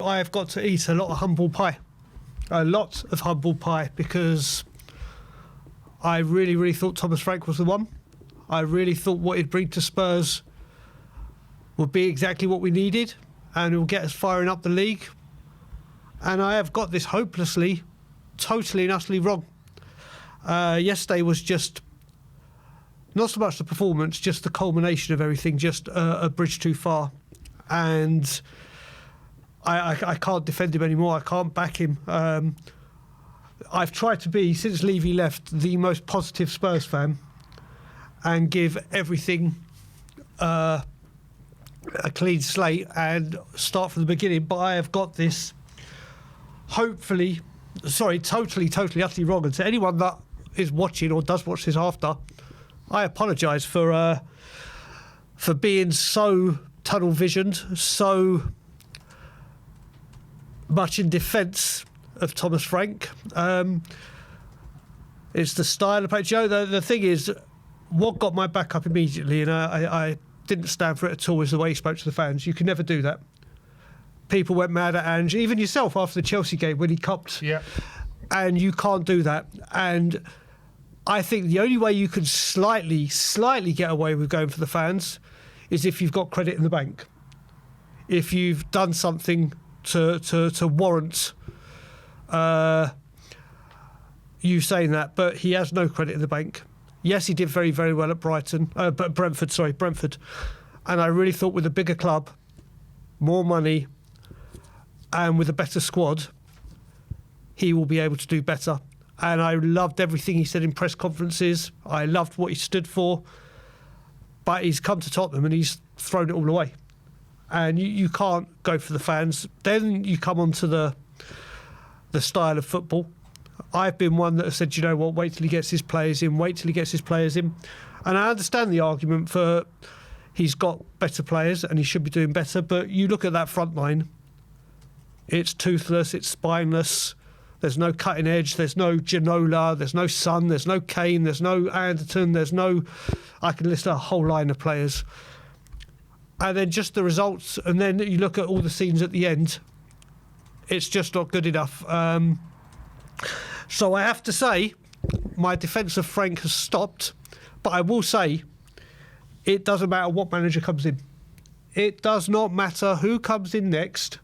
I have got to eat a lot of humble pie. A lot of humble pie, because I really, really thought Thomas Frank was the one. I really thought what he'd bring to Spurs would be exactly what we needed, and it will get us firing up the league. And I have got this hopelessly, totally and utterly wrong. Yesterday was just not so much the performance, just the culmination of everything, just a bridge too far. And I can't defend him anymore. I can't back him. I've tried to be, since Levy left, the most positive Spurs fan and give everything a clean slate and start from the beginning. But I have got this, totally, utterly wrong. And to anyone that is watching or does watch this after, I apologise for being so tunnel visioned, so much in defence of Thomas Frank. It's the style of play. Joe, the thing is, what got my back up immediately, and I didn't stand for it at all, is the way he spoke to the fans. You can never do that. People went mad at Ange, even yourself after the Chelsea game when he copped. Yeah. And you can't do that. And I think the only way you can slightly get away with going for the fans is if you've got credit in the bank. If you've done something to warrant you saying that, but he has no credit in the bank. Yes, he did very, very well at Brentford. And I really thought with a bigger club, more money, and with a better squad, he will be able to do better. And I loved everything he said in press conferences. I loved what he stood for. But he's come to Tottenham and he's thrown it all away. And you can't go for the fans. Then you come on to the style of football. I've been one that has said, you know what, wait till he gets his players in, And I understand the argument for he's got better players and he should be doing better, but you look at that front line, it's toothless, it's spineless, there's no cutting edge, there's no Ginola, there's no Son, there's no Kane, there's no Anderton, I can list a whole line of players. And then just the results, and then you look at all the scenes at the end, it's just not good enough. So I have to say, my defence of Frank has stopped, but I will say, it doesn't matter what manager comes in. It does not matter who comes in next.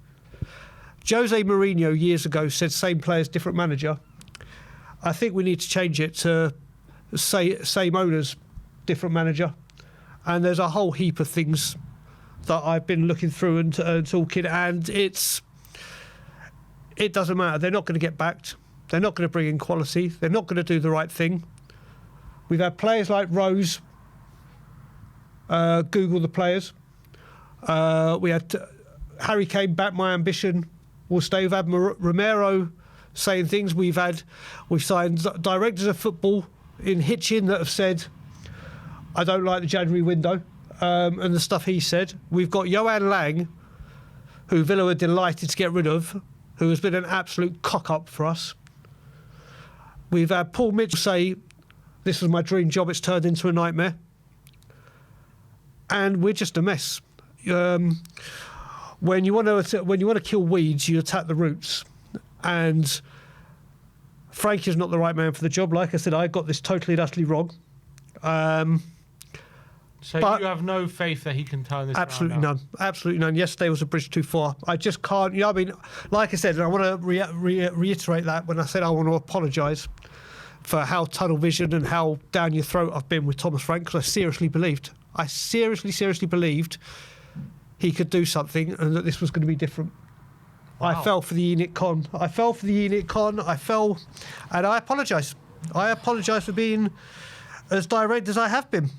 Jose Mourinho years ago said same players, different manager. I think we need to change it to same owners, different manager. And there's a whole heap of things that I've been looking through and talking, and it doesn't matter. They're not going to get backed. They're not going to bring in quality. They're not going to do the right thing. We've had players like Rose. Google the players. We had Harry Kane back my ambition will stay. We've had Romero saying things. We've signed directors of football in Hitchin that have said, I don't like the January window, and the stuff he said. We've got Johan Lang, who Villa were delighted to get rid of, who has been an absolute cock-up for us. We've had Paul Mitchell say, this was my dream job, it's turned into a nightmare. And we're just a mess. When you want to kill weeds, you attack the roots. And Frank is not the right man for the job. Like I said, I got this totally and utterly wrong. So you have no faith that he can turn this absolutely around now? None. Absolutely none. Yesterday was a bridge too far. I just can't. You know, I mean, like I said, and I want to reiterate that when I said I want to apologise for how tunnel vision and how down your throat I've been with Thomas Frank, because I seriously believed he could do something and that this was going to be different. Wow. I fell for the Enoch Con. And I apologise. I apologise for being as direct as I have been.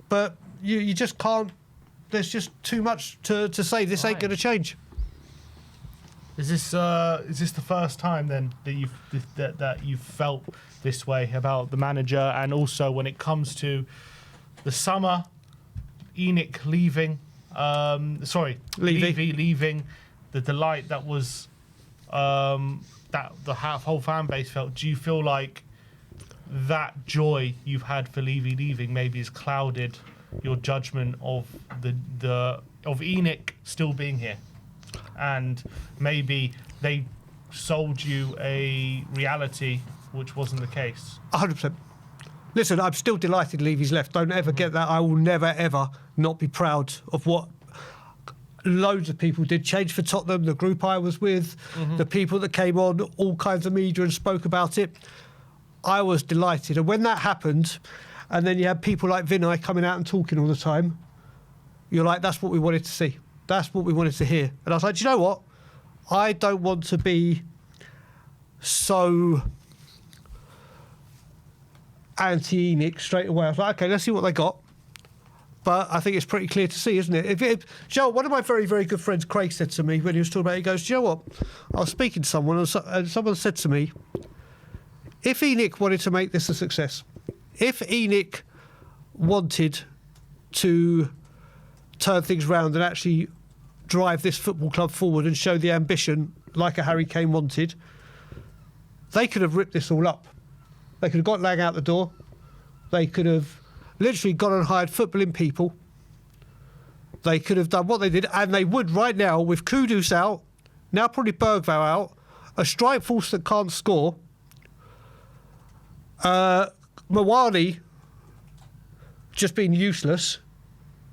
But you just can't. There's just too much to say. This ain't going to change. Is this the first time then that you've felt this way about the manager, and also when it comes to the summer, Enoch leaving, Levy leaving, the delight that was that the whole fan base felt? Do you feel like that joy you've had for Levy leaving maybe has clouded your judgment of of Enoch still being here? and maybe they sold you a reality which wasn't the case. 100%. Listen, I'm still delighted Levy's left. Don't ever get that. I will never, ever not be proud of what loads of people did. Change for Tottenham, the group I was with, the people that came on, all kinds of media and spoke about it. I was delighted. And when that happened, and then you had people like Vinay coming out and talking all the time, you're like, that's what we wanted to see. That's what we wanted to hear. And I was like, do you know what? I don't want to be so anti-ENIC straight away. I was like, okay, let's see what they got. But I think it's pretty clear to see, isn't it? Joe, one of my very, very good friends, Craig, said to me when he was talking about it, he goes, do you know what? I was speaking to someone and someone said to me, if ENIC wanted to make this a success, if ENIC wanted to turn things round and actually drive this football club forward and show the ambition like a Harry Kane wanted, they could have ripped this all up. They could have got Lang out the door. They could have literally gone and hired footballing people. They could have done what they did, and they would right now with Kudus out, now probably Bergvall out, a strike force that can't score, Mawani just being useless,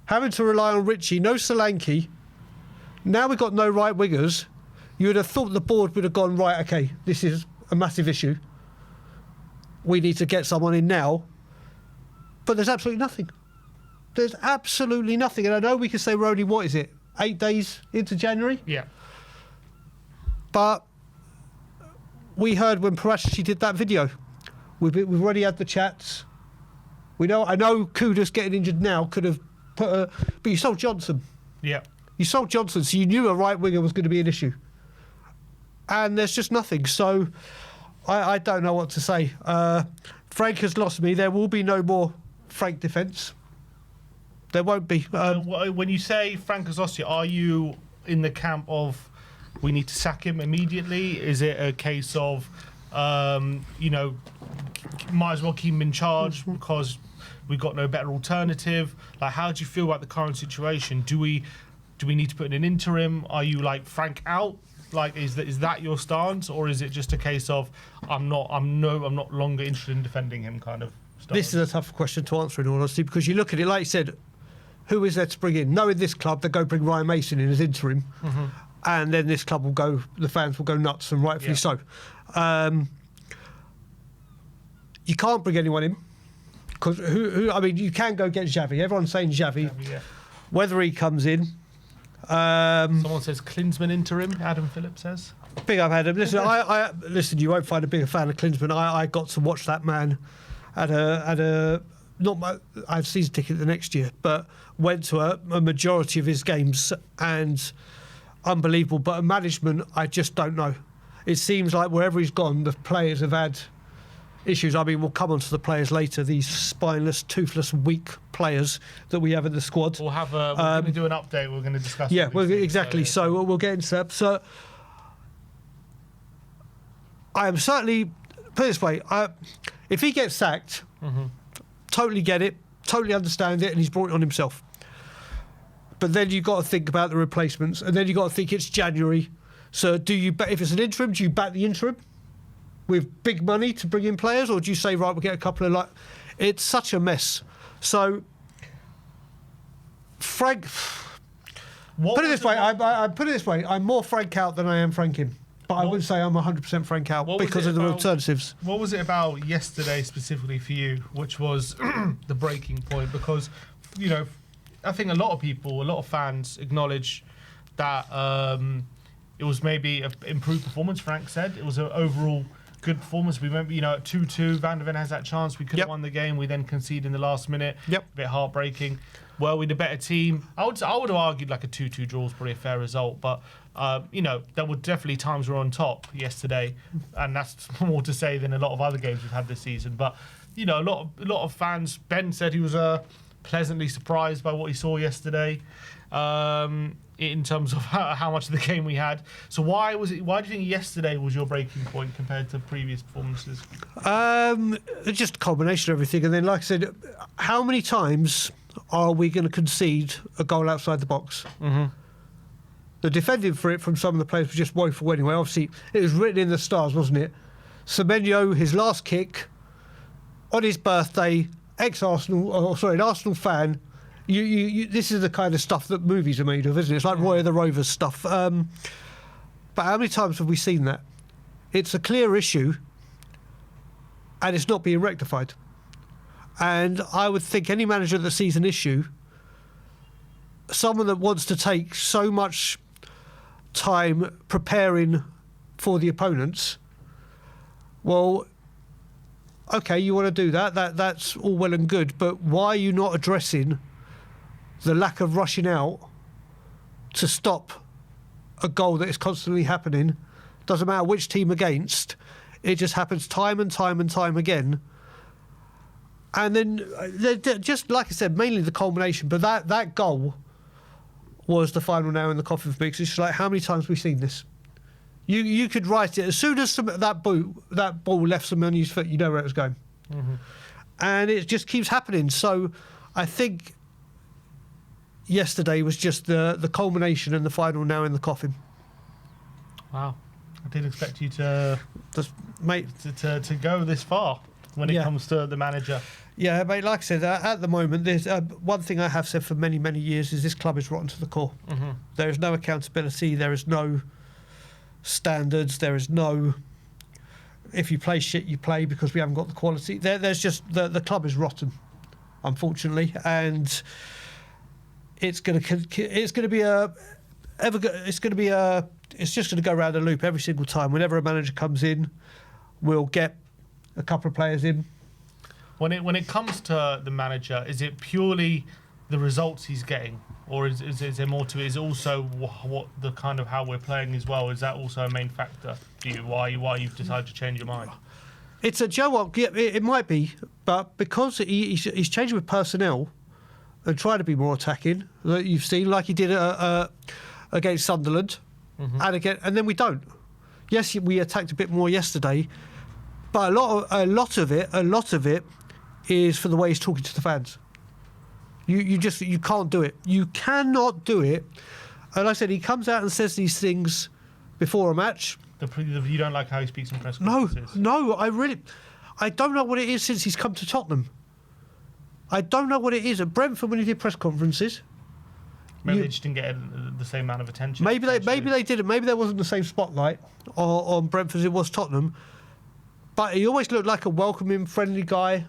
having to rely on Richie, no Solanke. Now we've got no right wingers. You would have thought the board would have gone, right, okay, this is a massive issue. We need to get someone in now. But there's absolutely nothing. There's absolutely nothing. And I know we can say we're only, 8 days into January? Yeah. But we heard when Parashi did that video. We've already had the chats. I know Kudus getting injured now could have put a... But you sold Johnson. Yeah. You sold Johnson, so you knew a right winger was going to be an issue. And there's just nothing. So I don't know what to say. Frank has lost me. There will be no more Frank defence. There won't be. When you say Frank has lost you, are you in the camp of we need to sack him immediately? Is it a case of, might as well keep him in charge because we've got no better alternative? Like, how do you feel about the current situation? Do we need to put in an interim? Are you like Frank out? Like, is that your stance, or is it just a case of I'm not longer interested in defending him kind of stance? This is a tough question to answer in all honesty, because you look at it like you said, who is there to bring in? Knowing this club, they go bring Ryan Mason in as interim, and then this club will go, the fans will go nuts, and rightfully so. You can't bring anyone in because you can go get Xavi. Everyone's saying Xavi. Whether he comes in. Someone says Klinsmann interim. Adam Phillips says. Big up, Adam. Listen, listen. You won't find a bigger fan of Klinsmann. I got to watch that man at a I had a season ticket the next year, but went to a majority of his games, and unbelievable. But a management, I just don't know. It seems like wherever he's gone, the players have had issues. I mean, we'll come on to the players later, these spineless, toothless, weak players that we have in the squad. We'll have we're going to do an update. We're going to discuss. Yeah, exactly. So we'll get into that. So I am certainly, put it this way, if he gets sacked, totally get it, totally understand it, and he's brought it on himself. But then you've got to think about the replacements, and then you've got to think it's January. So if it's an interim, do you back the interim with big money to bring in players, or do you say, right, we'll get a couple of it's such a mess. So Frank, put it this way, I put it this way, I'm more Frank out than I am Frank in. But I wouldn't say I'm 100% Frank out because of the alternatives. What was it about yesterday specifically for you, which was the breaking point? Because, I think a lot of people, a lot of fans acknowledge that it was maybe an improved performance, Frank said. It was an overall good performance. We remember, at 2-2, Van der Ven has that chance. We could have won the game. We then concede in the last minute. A bit heartbreaking. Were we the better team? I would have argued like a 2-2 draw is probably a fair result, but there were definitely times we were on top yesterday, and that's more to say than a lot of other games we've had this season. But a lot of fans. Ben said he was pleasantly surprised by what he saw yesterday, in terms of how much of the game we had. So why do you think yesterday was your breaking point compared to previous performances? Just a combination of everything, and then like I said, how many times are we going to concede a goal outside the box? The defending for it from some of the players was just woeful anyway. Obviously, it was written in the stars, wasn't it? Semenyo, his last kick on his birthday, an Arsenal fan. This is the kind of stuff that movies are made of, isn't it? It's like Roy of the Rovers stuff. But how many times have we seen that? It's a clear issue, and it's not being rectified. And I would think any manager that sees an issue, someone that wants to take so much time preparing for the opponents, well, okay, you want to do that. That's all well and good, but why are you not addressing the lack of rushing out to stop a goal that is constantly happening? Doesn't matter which team against, it just happens time and time and time again. And then, just like I said, mainly the culmination, but that goal was the final nail in the coffin for me, because it's just like, how many times have we seen this? You could write it as soon as that ball left Semenyo's foot, you know where it was going. Mm-hmm. And it just keeps happening. So I think yesterday was just the culmination and the final nail in the coffin. Wow. I didn't expect you to go this far when it comes to the manager. Yeah, mate, like I said, at the moment, there's one thing I have said for many, many years is this club is rotten to the core. Mm-hmm. There is no accountability. There is no standards. There is no, if you play shit, you play because we haven't got the quality. There's just, the club is rotten, unfortunately. And it's just going to go around a loop every single time. Whenever a manager comes in, we'll get a couple of players in. When it comes to the manager, is it purely the results he's getting, or is there more to it? Is it also what the kind of how we're playing as well? Is that also a main factor for you? Why you've decided to change your mind? It's a Joe what? Yeah, it might be, but because he's changing with personnel and trying to be more attacking, that you've seen like he did against Sunderland, mm-hmm. and then we don't. Yes, we attacked a bit more yesterday, but a lot of it is for the way he's talking to the fans. You can't do it. You cannot do it. And like I said, he comes out and says these things before a match. You don't like how he speaks in press conferences? No, I don't know what it is since he's come to Tottenham. I don't know what it is. At Brentford, when he did press conferences, maybe they just didn't get the same amount of attention. Maybe they didn't. Maybe there wasn't the same spotlight on Brentford as it was Tottenham. But he always looked like a welcoming, friendly guy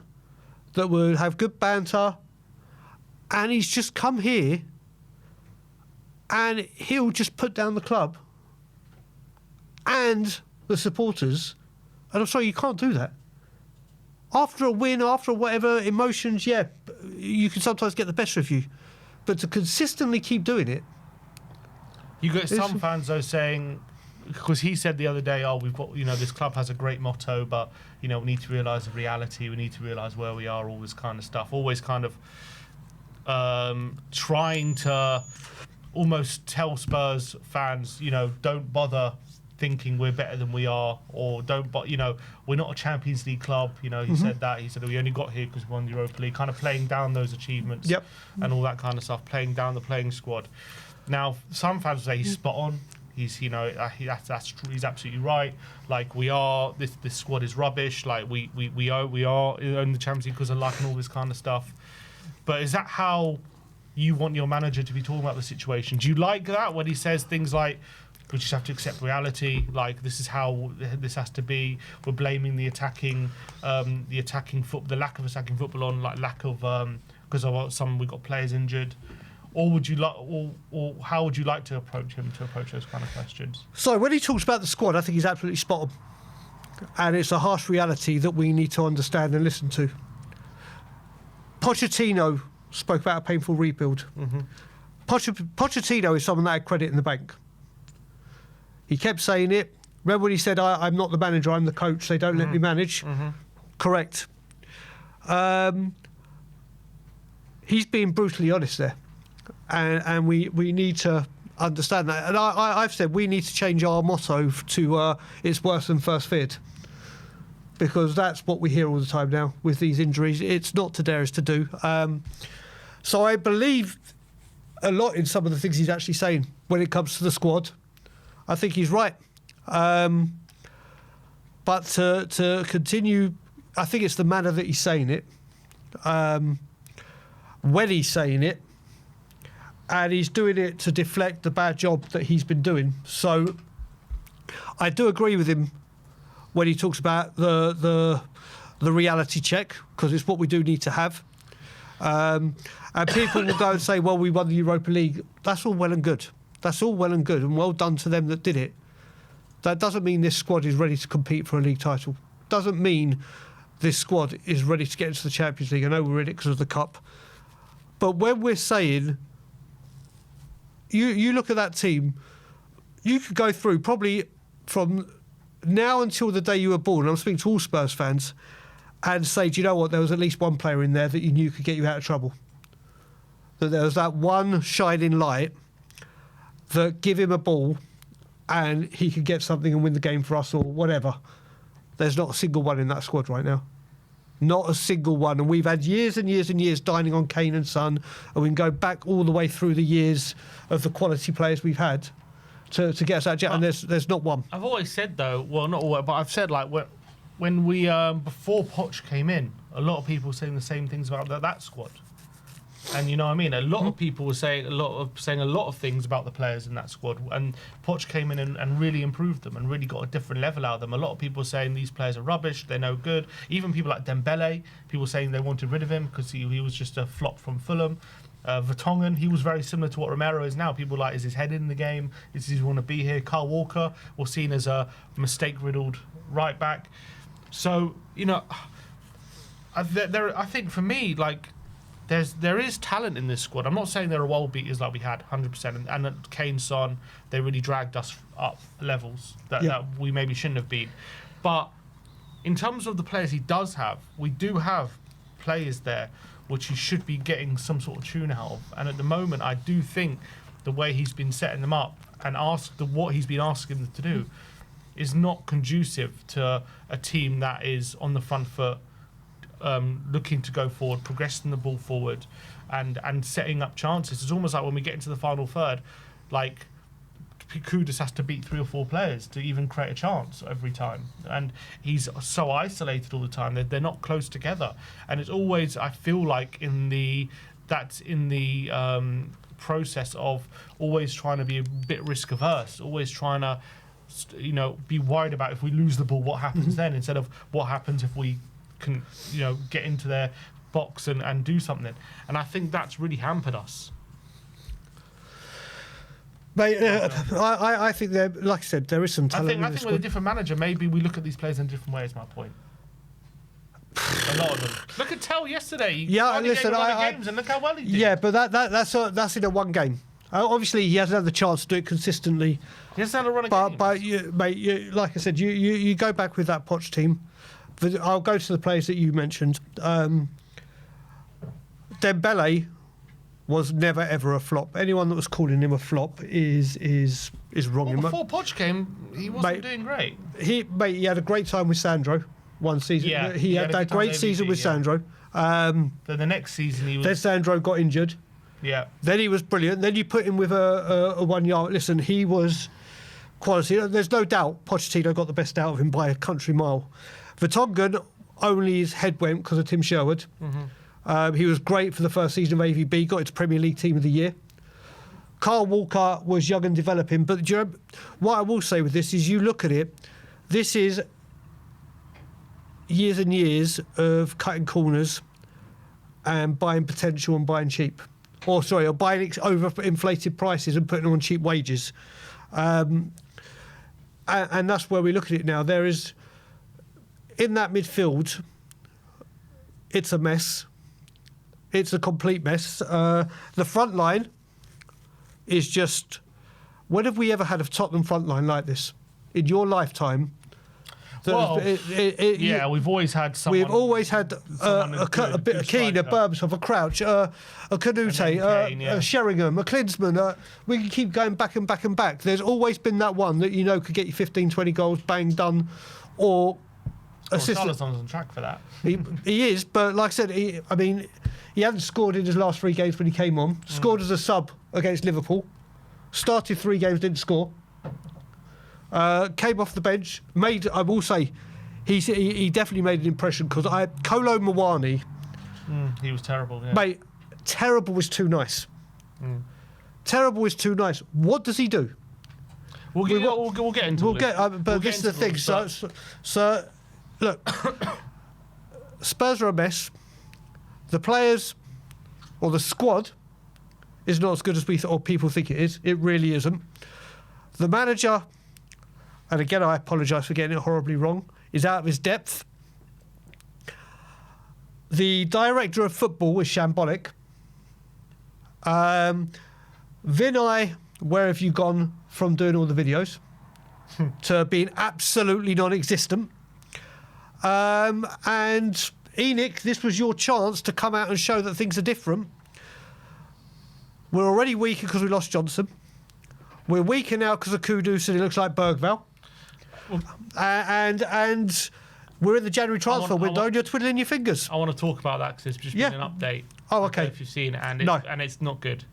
that would have good banter. And he's just come here and he'll just put down the club and the supporters. And I'm sorry, you can't do that. After a win, after whatever, emotions, yeah, you can sometimes get the best of you. But to consistently keep doing it. You get some fans, though, saying, because he said the other day, we've got, this club has a great motto, but, we need to realise the reality, we need to realise where we are, all this kind of stuff. Always kind of trying to almost tell Spurs fans, don't bother thinking we're better than we are, or we're not a Champions League club. He mm-hmm. said that. He said we only got here because we won the Europa League, kind of playing down those achievements and all that kind of stuff, playing down the playing squad. Now, some fans say he's spot on. He's, he's absolutely right. Like, we are, this squad is rubbish. Like, we are in the Champions League because of luck and all this kind of stuff. But is that how you want your manager to be talking about the situation? Do you like that when he says things like, we just have to accept reality, like this is how this has to be, we're blaming the attacking football, the lack of attacking football on lack of because of we got players injured? Or would you like, or how would you like to approach those kind of questions? So when he talks about the squad, I think he's absolutely spot on, and it's a harsh reality that we need to understand and listen to. Pochettino spoke about a painful rebuild. Mm-hmm. Pochettino is someone that had credit in the bank. He kept saying it. Remember when he said, "I'm not the manager, I'm the coach. They don't mm-hmm. let me manage." Mm-hmm. Correct. He's being brutally honest there. And we need to understand that. And I've said we need to change our motto to it's worse than first feared. Because that's what we hear all the time now with these injuries. It's not to dare, it's to do. So I believe a lot in some of the things he's actually saying when it comes to the squad. I think he's right. But to continue, I think it's the manner that he's saying it, when he's saying it, and he's doing it to deflect the bad job that he's been doing. So I do agree with him when he talks about the reality check, because it's what we do need to have. And people will go and say, well, we won the Europa League. That's all well and good. That's all well and good, and well done to them that did it. That doesn't mean this squad is ready to compete for a league title. Doesn't mean this squad is ready to get into the Champions League. I know we're in it because of the Cup. But when we're saying, you look at that team, you could go through probably from now until the day you were born, I'm speaking to all Spurs fans, and say, do you know what, there was at least one player in there that you knew could get you out of trouble. That there was that one shining light that give him a ball and he could get something and win the game for us or whatever. There's not a single one in that squad right now. Not a single one. And we've had years and years and years dining on Kane and Son, and we can go back all the way through the years of the quality players we've had to get us out. And there's not one. I've always said, though, well, not always, but I've said, like, when we, before Poch came in, a lot of people were saying the same things about that squad. And you know what I mean? A lot of people were saying a lot of things about the players in that squad. And Poch came in and really improved them and really got a different level out of them. A lot of people were saying these players are rubbish, they're no good. Even people like Dembele, people saying they wanted rid of him because he was just a flop from Fulham. Vertonghen, he was very similar to what Romero is now. People were like, is his head in the game? Does he want to be here? Kyle Walker was seen as a mistake-riddled right back. So, you know, I think for me, like, there is talent in this squad. I'm not saying they're a world beaters like we had, 100%. And Kane, Son, they really dragged us up levels that we maybe shouldn't have been. But in terms of the players he does have, we do have players there which he should be getting some sort of tune out of. And at the moment, I do think the way he's been setting them up and what he's been asking them to do is not conducive to a team that is on the front foot, looking to go forward, progressing the ball forward, and setting up chances. It's almost like when we get into the final third, like Kudus has to beat 3 or 4 players to even create a chance every time, and he's so isolated all the time. They're not close together, and it's always, I feel like, in the process of always trying to be a bit risk averse, always trying to, you know, be worried about if we lose the ball, what happens then, instead of what happens if we can, you know, get into their box and do something. And I think that's really hampered us. Mate, I think there, like I said, there is some talent. I think with a different manager, maybe we look at these players in a different way. Is my point. A lot of them. Look at Tell yesterday. Yeah, listen, games and look how well he did. Yeah, but that's in a one game. Obviously, he hasn't had the chance to do it consistently. He hasn't had a run of games. But mate, like I said, you go back with that Poch team. I'll go to the players that you mentioned. Dembele was never ever a flop. Anyone that was calling him a flop is wrong. Well, before Poch came, he wasn't doing great. He had a great time with Sandro. One season, yeah, he had that great season with Sandro. Then the next season then Sandro got injured. Yeah. Then he was brilliant. Then you put him with a 1 yard. Listen, he was quality. There's no doubt Pochettino got the best out of him by a country mile. Vertonghen, only his head went because of Tim Sherwood. Mm-hmm. He was great for the first season of AVB, got its Premier League Team of the Year. Kyle Walker was young and developing. But do you know, what I will say with this is, you look at it, this is years and years of cutting corners and buying potential and buying cheap. Or buying overinflated prices and putting on cheap wages. And that's where we look at it now. There is, in that midfield, it's a mess. It's a complete mess. The front line is just... When have we ever had a Tottenham front line like this? In your lifetime... Well, we've always had someone... We've always had a bit of Keane, a Berbatov, a Crouch, a Canute, a Sheringham, a Klinsmann. We can keep going back and back and back. There's always been that one that you know could get you 15, 20 goals, bang, done, or assistant. Salazar's on track for that. He is, but like I said, he hadn't scored in his last 3 games when he came on. Scored as a sub against Liverpool. started 3 games, didn't score. Came off the bench, I will say, he definitely made an impression because Kolo Muani, he was terrible. Yeah. mate, terrible was too nice. Terrible was too nice. What does he do? We'll get into We'll this. get, but We'll this is get the into thing. this, So, look, Spurs are a mess. The players, or the squad, is not as good as we or people think it is. It really isn't. The manager, and again I apologise for getting it horribly wrong, is out of his depth. The director of football is shambolic. Vinay, where have you gone from doing all the videos to being absolutely non-existent? And Enoch, this was your chance to come out and show that things are different. We're already weaker because we lost Johnson. We're weaker now because of Kudus and he looks like Bergvall. And we're in the January transfer window and you're twiddling your fingers. I want to talk about that because there's just been an update. Oh, okay. I don't know if you've seen it, and it's not good.